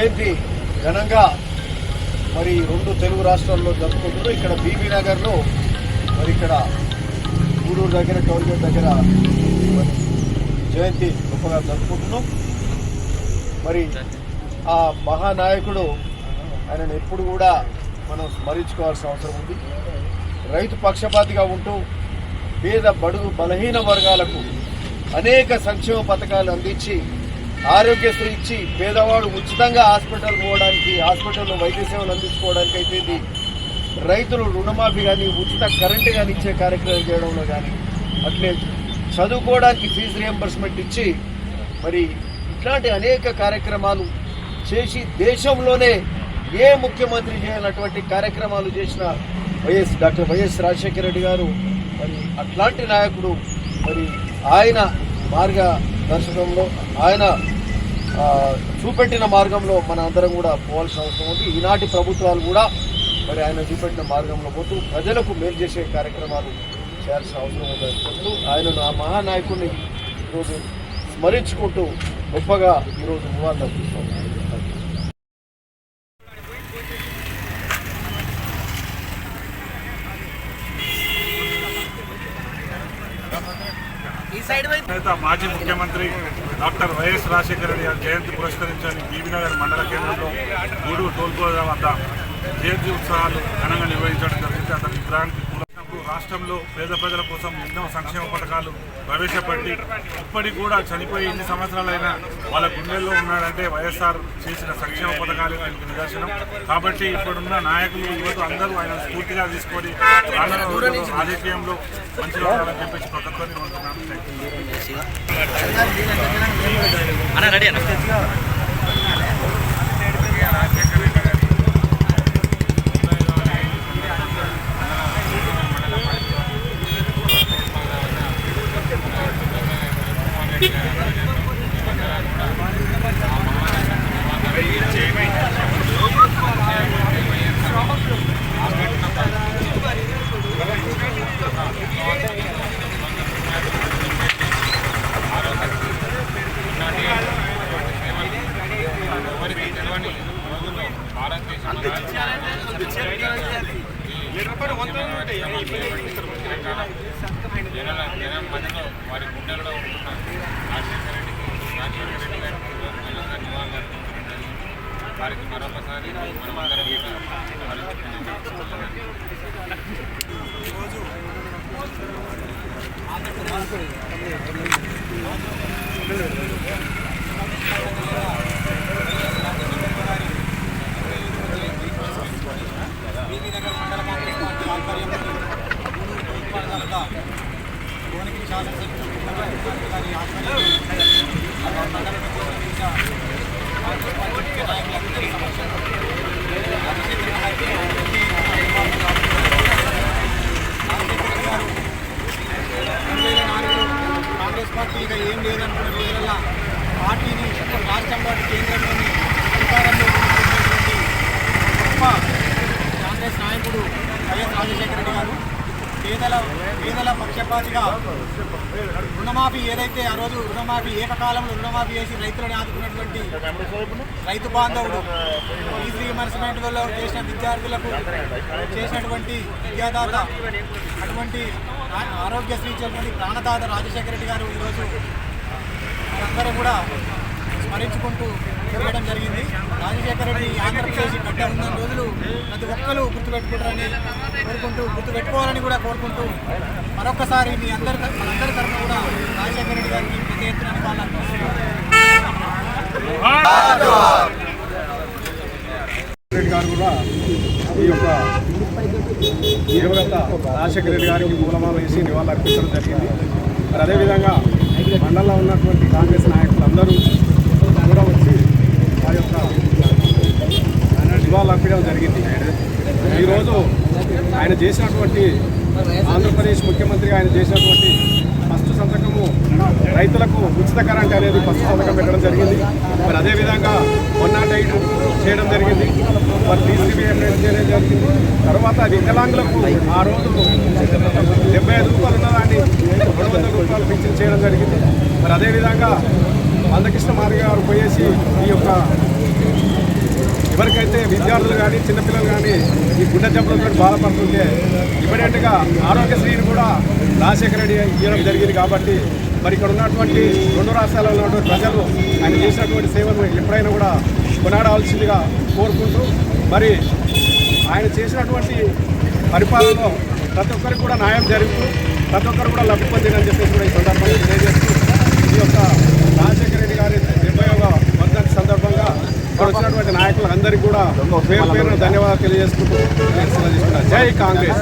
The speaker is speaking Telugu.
జయంతి ఘనంగా మరి రెండు తెలుగు రాష్ట్రాల్లో జరుపుకుంటున్నారు. ఇక్కడ బీబీ నగర్లో మరి ఇక్కడ గూడూరు దగ్గర టోల్గేట్ దగ్గర మరి జయంతి గొప్పగా జరుపుకుంటున్నాం. మరి ఆ మహానాయకుడు ఆయనను ఎప్పుడు కూడా మనం స్మరించుకోవాల్సిన అవసరం ఉంది. రైతు పక్షపాతిగా ఉంటూ పేద బడుగు బలహీన వర్గాలకు అనేక సంక్షేమ పథకాలు అందించి ఆరోగ్యశ్రీ ఇచ్చి పేదవాడు ఉచితంగా హాస్పిటల్ పోవడానికి హాస్పిటల్లో వైద్య సేవలు అందించుకోవడానికి అయితే రైతులు రుణమాఫీ కానీ ఉచిత కరెంటు కానీ ఇచ్చే కార్యక్రమం చేయడంలో కానీ అట్లే చదువుకోవడానికి ఫీజు రియంబర్స్మెంట్ ఇచ్చి మరి ఇట్లాంటి అనేక కార్యక్రమాలు చేసి దేశంలోనే ఏ ముఖ్యమంత్రి చేయనటువంటి కార్యక్రమాలు చేసిన డాక్టర్ వైఎస్ రాజశేఖర రెడ్డి గారు. మరి అట్లాంటి నాయకుడు మరి ఆయన మార్గదర్శకంలో ఆయన చూపెట్టిన మార్గంలో మన అందరం కూడా పోవాల్సిన అవసరం ఉంది. ఈనాటి ప్రభుత్వాలు కూడా మరి ఆయన చూపెట్టిన మార్గంలో పోతూ ప్రజలకు మేలు చేసే కార్యక్రమాలు చేయాల్సిన అవసరం ఉందని చెప్తూ ఆయనను ఆ మహానాయకుడిని ఈరోజు స్మరించుకుంటూ గొప్పగా ఈరోజు నివాళులు అర్పిస్తాం. మాజీ ముఖ్యమంత్రి డాక్టర్ వైఎస్ రాజశేఖర రెడ్డి గారి జయంతి పురస్కరించాలని బీబీనగర్ మండల కేంద్రంలో గూడూరు టోల్గేట్ వద్ద జయంతి ఉత్సవాలు ఘనంగా నిర్వహించడం జరిగింది. అతని విగ్రహానికి రాష్ట్రంలో పేద ప్రజల కోసం ఎన్నో సంక్షేమ పథకాలు ప్రవేశపెట్టి ఇప్పటికి కూడా చనిపోయి ఎన్ని సంవత్సరాలైనా వాళ్ళ గుండెల్లో ఉన్నాడంటే వైఎస్ఆర్ చేసిన సంక్షేమ పథకాలు దానికి నిదర్శనం. కాబట్టి ఇప్పుడున్న నాయకులు యువత అందరూ ఆయన స్ఫూర్తిగా తీసుకొని రాజకీయంలో మంచిగా ఉండాలని చెప్పేసి ప్రభుత్వాన్ని కోరుతున్నాను. జనం మధ్యలో వారి గుండెల్లో ఉంటున్న రాజశేఖర రెడ్డి గారి నివాళులు అర్పించడం జరిగింది. వారికి మరొకసారి మనమందరం బీబీనగర్ మండల కాంగ్రెస్ పార్టీ ఆధ్వర్యంలో భువనగిరి శాసనసభ్యులు గారి ఆధ్వర్యంలో మండల నాయకులందరి సమక్షంలో కాంగ్రెస్ పార్టీ ఇక ఏం లేదనుకున్న రోజుల పార్టీని రాష్ట్రంలో కేంద్రంలోని అధికారంలో ఉన్నటువంటి గొప్ప కాంగ్రెస్ నాయకుడు వైఎస్ రాజశేఖర రెడ్డి గారు పేదల పక్షపాతిగా రుణమాఫీ ఏదైతే ఆ రోజు రుణమాఫీ ఏకకాలంలో రుణమాఫీ చేసి రైతులను ఆదుకున్నటువంటి రైతు బాంధవుడు ఫీజు రీయింబర్స్మెంట్లో చేసిన విద్యార్థులకు చేసినటువంటి విద్యాదాత అటువంటి ఆరోగ్యశ్రీ ఇచ్చినటువంటి ప్రాణదాత రాజశేఖర రెడ్డి గారు ఈరోజు అందరూ కూడా స్మరించుకుంటూ చేయడం జరిగింది. రాజశేఖర రెడ్డి ఆంధ్రప్రదేశ్ గడ్డ ఉన్న రోజులు ప్రతి ఒక్కరూ గుర్తుపెట్టుకుంటారని గుర్తుపెట్టుకోవాలని కూడా కోరుకుంటూ మరొకసారి మనందరి తరఫున కూడా రాజశేఖర రెడ్డి గారికి పెద్ద ఎత్తున రెడ్డి గారు కూడా ఈ యొక్క దివంగత రాజశేఖర రెడ్డి గారికి పూలమాల వేసి నివాళులు అర్పించడం జరిగింది. మరి అదేవిధంగా మండలంలో ఉన్నటువంటి కాంగ్రెస్ నాయకులందరూ కూడా వచ్చి వారి యొక్క నివాళులు అర్పించడం జరిగింది. ఈరోజు ఆయన చేసినటువంటి ఆంధ్రప్రదేశ్ ముఖ్యమంత్రిగా ఆయన చేసినటువంటి ఫస్ట్ సంతకము రైతులకు ఉచిత కరెంట్ అనేది ఫస్ట్ సంతకం పెట్టడం జరిగింది. మరి అదేవిధంగా 108 చేయడం జరిగింది. మరి ఫీజు రీయింబర్స్మెంట్ చేయడం జరిగింది. తర్వాత వికలాంగులకు ఆ రోజు 75 రూపాయలు ఉన్నదాన్ని 200 రూపాయలు పెన్షన్ చేయడం జరిగింది. మరి అదేవిధంగా మందకృష్ణ మాదిగ గారు పోయేసి ఈ యొక్క ఎవరికైతే విద్యార్థులు కానీ చిన్నపిల్లలు కానీ ఈ గుండె జబ్బులతో బాధపడుతుంటే ఇమీడియట్గా ఆరోగ్యశ్రీని కూడా రాజశేఖర రెడ్డి ఇవ్వడం జరిగింది. కాబట్టి మరి ఇక్కడ ఉన్నటువంటి 2 రాష్ట్రాలలో ఉన్నటువంటి ప్రజలు ఆయన చేసినటువంటి సేవలు ఎప్పుడైనా కూడా కొనాడాల్సిందిగా కోరుకుంటూ మరి ఆయన చేసినటువంటి పరిపాలనలో ప్రతి ఒక్కరికి కూడా న్యాయం జరుగుతూ ప్రతి ఒక్కరు కూడా లబ్ధి పొందిందని చెప్పేసి కూడా ఈ సందర్భంగా తెలియజేస్తూ ఈ యొక్క రాజశేఖర రెడ్డి గారి 70వ వర్ధంతి సందర్భంగా ఇక్కడ వచ్చినటువంటి నాయకులందరికీ కూడా పేరు పేరున ధన్యవాదాలు తెలియజేసుకుంటూ జై కాంగ్రెస్.